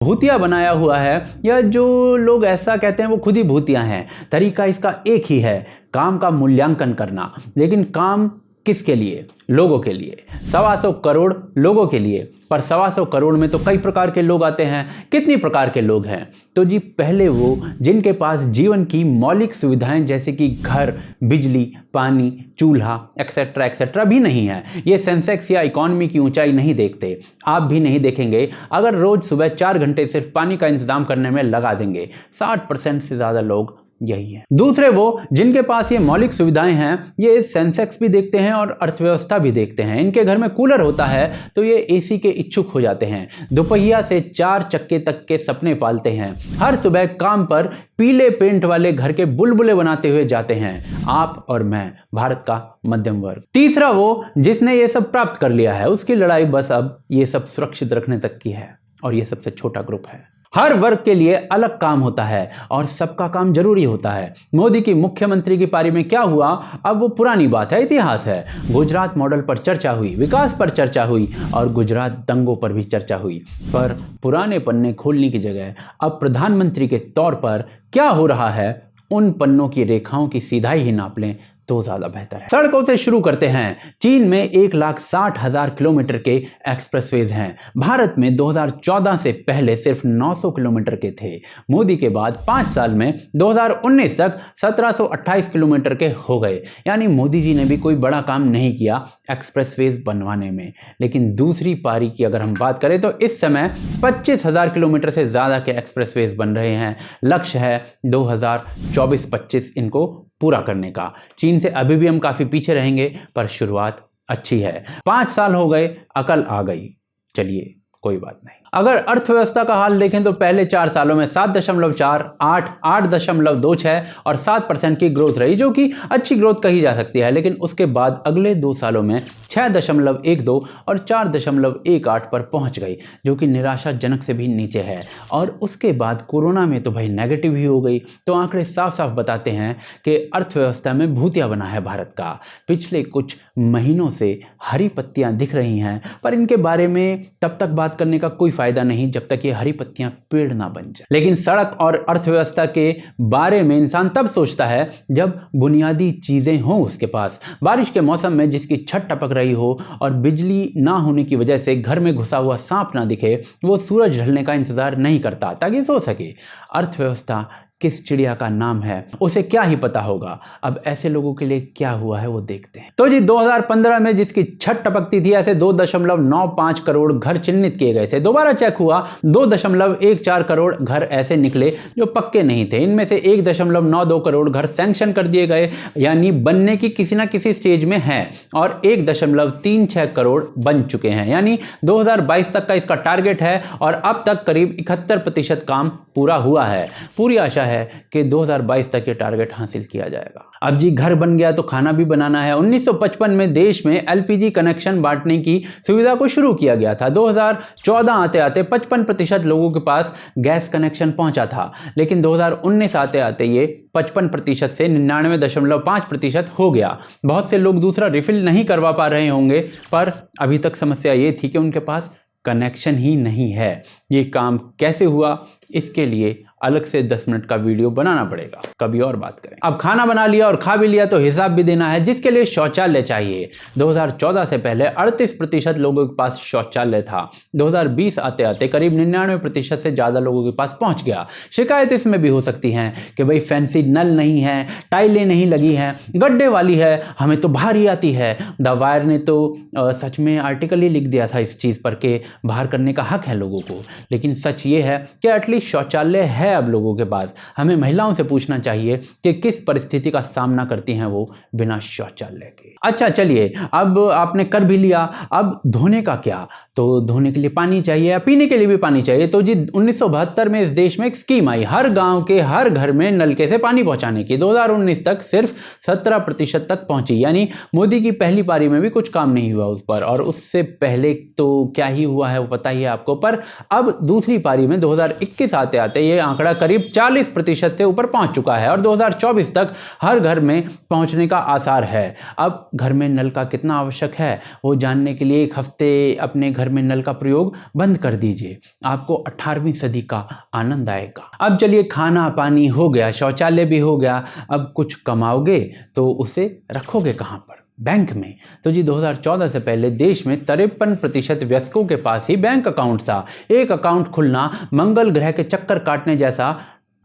भूतिया बनाया हुआ है, या जो लोग ऐसा कहते हैं वो खुद ही भूतिया हैं। तरीका इसका एक ही है, काम का मूल्यांकन करना। लेकिन काम किसके लिए? लोगों के लिए। 125 करोड़ लोगों के लिए। पर 125 करोड़ में तो कई प्रकार के लोग आते हैं। कितनी प्रकार के लोग हैं? तो जी पहले वो जिनके पास जीवन की मौलिक सुविधाएं जैसे कि घर, बिजली, पानी, चूल्हा एक्सेट्रा एक्सेट्रा भी नहीं है। ये सेंसेक्स या इकोनॉमी की ऊंचाई नहीं देखते। आप भी नहीं देखेंगे अगर रोज सुबह 4 घंटे सिर्फ पानी का इंतजाम करने में लगा देंगे। 60% से ज़्यादा लोग यही है। दूसरे वो जिनके पास ये मौलिक सुविधाएं हैं, ये सेंसेक्स भी देखते हैं और अर्थव्यवस्था भी देखते हैं। इनके घर में कूलर होता है तो ये एसी के इच्छुक हो जाते हैं। दोपहिया से 4 चक्के तक के सपने पालते हैं। हर सुबह काम पर पीले पेंट वाले घर के बुलबुले बनाते हुए जाते हैं। आप और मैं, भारत का मध्यम वर्ग। तीसरा वो जिसने ये सब प्राप्त कर लिया है, उसकी लड़ाई बस अब ये सब सुरक्षित रखने तक की है। और ये सबसे छोटा ग्रुप है। हर वर्ग के लिए अलग काम होता है और सबका काम जरूरी होता है। मोदी की मुख्यमंत्री की पारी में क्या हुआ, अब वो पुरानी बात है, इतिहास है। गुजरात मॉडल पर चर्चा हुई, विकास पर चर्चा हुई और गुजरात दंगों पर भी चर्चा हुई। पर पुराने पन्ने खोलने की जगह अब प्रधानमंत्री के तौर पर क्या हो रहा है, उन पन्नों की रेखाओं की सीधाई ही नाप लें तो ज्यादा बेहतर है। सड़कों से शुरू करते हैं। चीन में 1,60,000 किलोमीटर के एक्सप्रेसवेज हैं। भारत में 2014 से पहले सिर्फ 900 किलोमीटर के थे। मोदी के बाद 5 साल में 2019 तक 1728 किलोमीटर के हो गए। यानी मोदी जी ने भी कोई बड़ा काम नहीं किया एक्सप्रेसवेज बनवाने में। लेकिन दूसरी पारी की अगर हम बात करें तो इस समय 25,000 किलोमीटर से ज्यादा के एक्सप्रेसवेज बन रहे हैं। लक्ष्य है 2024-25 इनको पूरा करने का। चीन से अभी भी हम काफी पीछे रहेंगे, पर शुरुआत अच्छी है। 5 साल हो गए, अकल आ गई। चलिए कोई बात नहीं। अगर अर्थव्यवस्था का हाल देखें तो पहले 4 सालों में 7.4, 8, 8.26 और 7% की ग्रोथ रही, जो कि अच्छी ग्रोथ कही जा सकती है। लेकिन उसके बाद अगले 2 सालों में 6.12 और 4.18 पर पहुंच गई, जो कि निराशाजनक से भी नीचे है। और उसके बाद कोरोना में तो भाई नेगेटिव ही हो गई। तो आंकड़े साफ साफ बताते हैं कि अर्थव्यवस्था में भूतिया बना है भारत का। पिछले कुछ महीनों से हरी पत्तियां दिख रही हैं, पर इनके बारे में तब तक बात करने का कोई फायदा नहीं जब तक ये हरी पत्तियां पेड़ ना बन जाए। लेकिन सड़क और अर्थव्यवस्था के बारे में इंसान तब सोचता है जब बुनियादी चीजें हों उसके पास। बारिश के मौसम में जिसकी छत टपक रही हो और बिजली ना होने की वजह से घर में घुसा हुआ सांप ना दिखे, वो सूरज ढलने का इंतजार नहीं करता ताकि सो सके। अर्थव्यवस्था किस चिड़िया का नाम है, उसे क्या ही पता होगा। अब ऐसे लोगों के लिए क्या हुआ है वो देखते हैं। तो जी 2015 में जिसकी छत टपकती थी, ऐसे 2.95 करोड़ घर चिन्हित किए गए थे। दोबारा चेक हुआ, 2.14 करोड़ घर ऐसे निकले जो पक्के नहीं थे। इनमें से 1.92 करोड़ घर सैंक्शन कर दिए गए, यानी बनने की किसी ना किसी स्टेज में है, और 1.36 करोड़ बन चुके हैं, यानी 2022 तक का इसका टारगेट है। और अब तक करीब 71% काम पूरा हुआ है। पूरी आशा है कि 2022 तक ये टारगेट हासिल किया जाएगा। अब जी घर बन गया तो खाना भी बनाना है। 1955 में देश में एलपीजी कनेक्शन बांटने की सुविधा को शुरू किया गया था। 2014 आते आते 55% लोगों के पास गैस कनेक्शन पहुंचा था। लेकिन 2019 आते आते ये 55% से 99.5% हो गया। बहुत से लोग दूसरा रिफिल नहीं करवा पा रहे होंगे, पर अभी तक समस्या ये थी कि उनके पास कनेक्शन ही नहीं है। ये काम कैसे हुआ, इसके लिए अलग से 10 मिनट का वीडियो बनाना पड़ेगा, कभी और बात करें। अब खाना बना लिया और खा भी लिया तो हिसाब भी देना है, जिसके लिए शौचालय चाहिए। 2014 से पहले 38% लोगों के पास शौचालय था। 2020 आते आते करीब 99% से ज्यादा लोगों के पास पहुंच गया। शिकायत इसमें भी हो सकती है कि भाई फैंसी नल नहीं है, टाइलें नहीं लगी हैं, गड्ढे वाली है, हमें तो भारी आती है। द वायर ने तो सच में आर्टिकल ही लिख दिया था इस चीज पर कि बाहर करने का हक है लोगों को। लेकिन सच ये है कि एटलीस्ट शौचालय है अब लोगों के पास। हमें महिलाओं से पूछना चाहिए कि किस परिस्थिति का सामना करती हैं वो बिना शौचालय के। अच्छा चलिए, अब आपने कर भी लिया, अब धोने का क्या? तो धोने के लिए पानी चाहिए या पीने के लिए भी पानी चाहिए। तो जी 1972 में इस देश में एक स्कीम आई, हर गांव के हर घर में नलके से पानी पहुंचाने की। 2019 तक सिर्फ 17% तक पहुंची, यानी मोदी की पहली पारी में भी कुछ काम नहीं हुआ उस पर। और उससे पहले तो क्या ही हुआ है वो पता ही है आपको। पर अब दूसरी पारी में 2021 आते आते ये आंकड़ा करीब 40% से ऊपर पहुंच चुका है और 2024 तक हर घर में पहुंचने का आसार है। अब घर में नल का कितना आवश्यक है वो जानने के लिए एक हफ्ते अपने घर में नल का प्रयोग बंद कर दीजिए, आपको 18वीं सदी का आनंद आएगा। अब चलिए, खाना पानी हो गया, शौचालय भी हो गया, अब कुछ कमाओगे तो उसे रखोगे कहाँ पर? बैंक में। तो जी 2014 से पहले देश में 53% वयस्कों के पास ही बैंक अकाउंट था। एक अकाउंट खुलना मंगल ग्रह के चक्कर काटने जैसा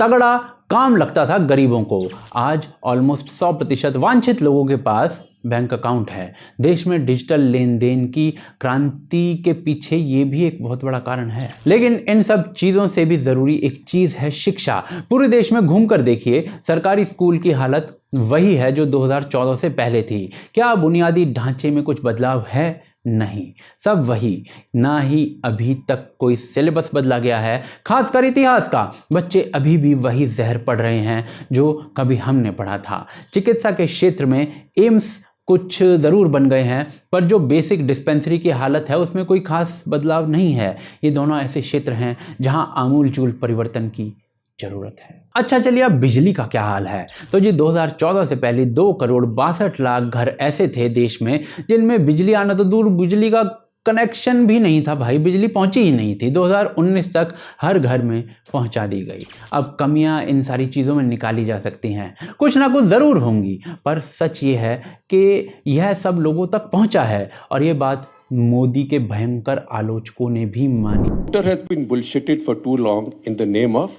तगड़ा काम लगता था गरीबों को। आज ऑलमोस्ट 100% वांछित लोगों के पास बैंक अकाउंट है। देश में डिजिटल लेन देन की क्रांति के पीछे ये भी एक बहुत बड़ा कारण है। लेकिन इन सब चीज़ों से भी ज़रूरी एक चीज़ है शिक्षा। पूरे देश में घूमकर देखिए, सरकारी स्कूल की हालत वही है जो 2014 से पहले थी। क्या बुनियादी ढांचे में कुछ बदलाव है? नहीं, सब वही। ना ही अभी तक कोई सिलेबस बदला गया है, खासकर इतिहास का। बच्चे अभी भी वही जहर पढ़ रहे हैं जो कभी हमने पढ़ा था। चिकित्सा के क्षेत्र में एम्स कुछ ज़रूर बन गए हैं, पर जो बेसिक डिस्पेंसरी की हालत है उसमें कोई खास बदलाव नहीं है। ये दोनों ऐसे क्षेत्र हैं जहां आमूलचूल परिवर्तन की जरूरत है। अच्छा चलिए, अब बिजली का क्या हाल है? तो जी 2014 से पहले 2,62,00,000 घर ऐसे थे देश में जिनमें बिजली आना तो दूर, बिजली का कनेक्शन भी नहीं था भाई, बिजली पहुंची ही नहीं थी। 2019 तक हर घर में पहुंचा दी गई। अब कमियां इन सारी चीज़ों में निकाली जा सकती हैं, कुछ ना कुछ ज़रूर होंगी, पर सच ये है कि यह सब लोगों तक पहुंचा है और ये बात मोदी के भयंकर आलोचकों ने भी मानी। Voter has been bullshitted for too long in the name of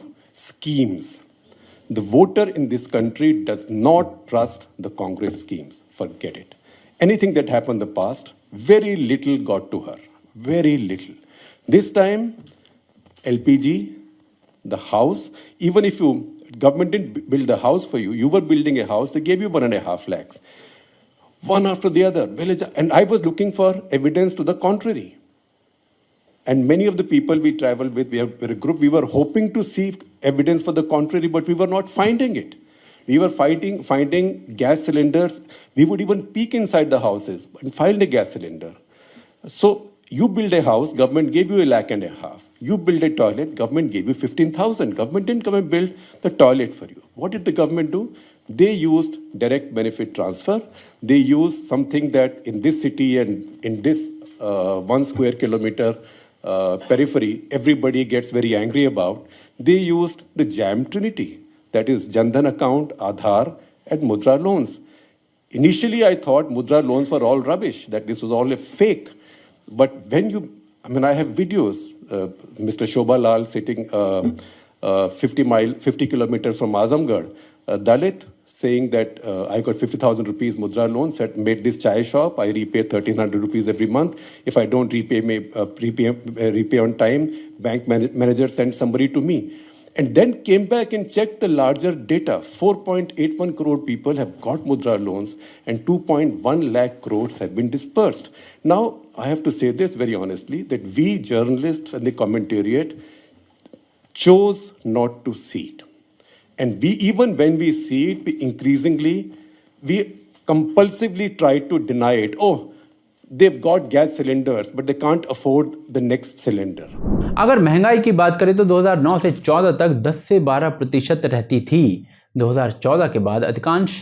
schemes. The voter in this country does not trust the Congress schemes. Forget it. Anything that happened in the past, very little got to her. Very little. This time, LPG, the house, even if government didn't build the house for you, you were building a house, they gave you 1.5 lakhs. One after the other. And I was looking for evidence to the contrary. And many of the people we traveled with, we're a group, we were hoping to see evidence for the contrary, but we were not finding it. We were finding gas cylinders. We would even peek inside the houses and find a gas cylinder. So you build a house, government gave you 1.5 lakh. You build a toilet, government gave you 15,000. Government didn't come and build the toilet for you. What did the government do? They used direct benefit transfer. They used something that in this city and in this 1 square kilometer periphery, everybody gets very angry about. They used the jam trinity, that is Jan Dhan account, Aadhaar, and Mudra loans. Initially, I thought Mudra loans were all rubbish, that this was all a fake. But when I have videos, Mr. Shobha Lal sitting 50 kilometers from Azamgarh, Dalit, saying that I got 50,000 rupees Mudra loan, made this chai shop, I repay 1,300 rupees every month. If I don't repay on time, bank manager sent somebody to me. And then came back and checked the larger data. 4.81 crore people have got Mudra loans and 2.1 lakh crores have been dispersed. Now, I have to say this very honestly, that we journalists and the commentariat chose not to see it. And even when we see it, we compulsively try to deny it. Oh, they've got gas cylinders, but they can't afford the next cylinder. अगर महंगाई की बात करें तो 2009 से 14 तक 10 से 12% रहती थी। 2014 के बाद अधिकांश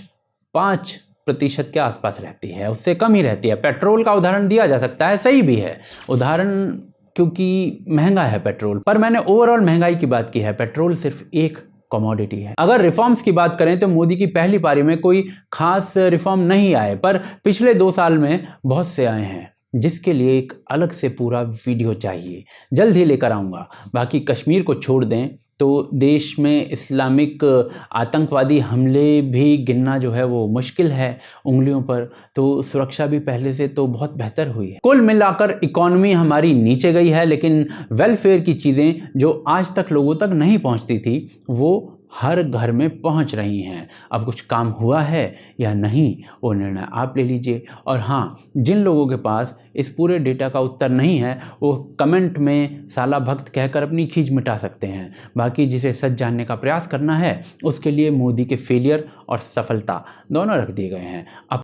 5% के आसपास रहती है, उससे कम ही रहती है। पेट्रोल का उदाहरण दिया जा सकता है, सही भी है उदाहरण, क्योंकि महंगा है पेट्रोल, पर मैंने ओवरऑल महंगाई की बात की है। पेट्रोल सिर्फ एक कमोडिटी है। अगर रिफॉर्म्स की बात करें तो मोदी की पहली पारी में कोई खास रिफॉर्म नहीं आए, पर पिछले 2 साल में बहुत से आए हैं, जिसके लिए एक अलग से पूरा वीडियो चाहिए, जल्द ही लेकर आऊँगा। बाकी कश्मीर को छोड़ दें तो देश में इस्लामिक आतंकवादी हमले भी गिनना जो है वो मुश्किल है उंगलियों पर, तो सुरक्षा भी पहले से तो बहुत बेहतर हुई है। कुल मिलाकर इकॉनमी हमारी नीचे गई है, लेकिन वेलफेयर की चीज़ें जो आज तक लोगों तक नहीं पहुंचती थी वो हर घर में पहुंच रही हैं। अब कुछ काम हुआ है या नहीं वो निर्णय आप ले लीजिए। और हाँ, जिन लोगों के पास इस पूरे डेटा का उत्तर नहीं है वो कमेंट में साला भक्त कहकर अपनी खींच मिटा सकते हैं। बाकी जिसे सच जानने का प्रयास करना है उसके लिए मोदी के फेलियर और सफलता दोनों रख दिए गए हैं। अब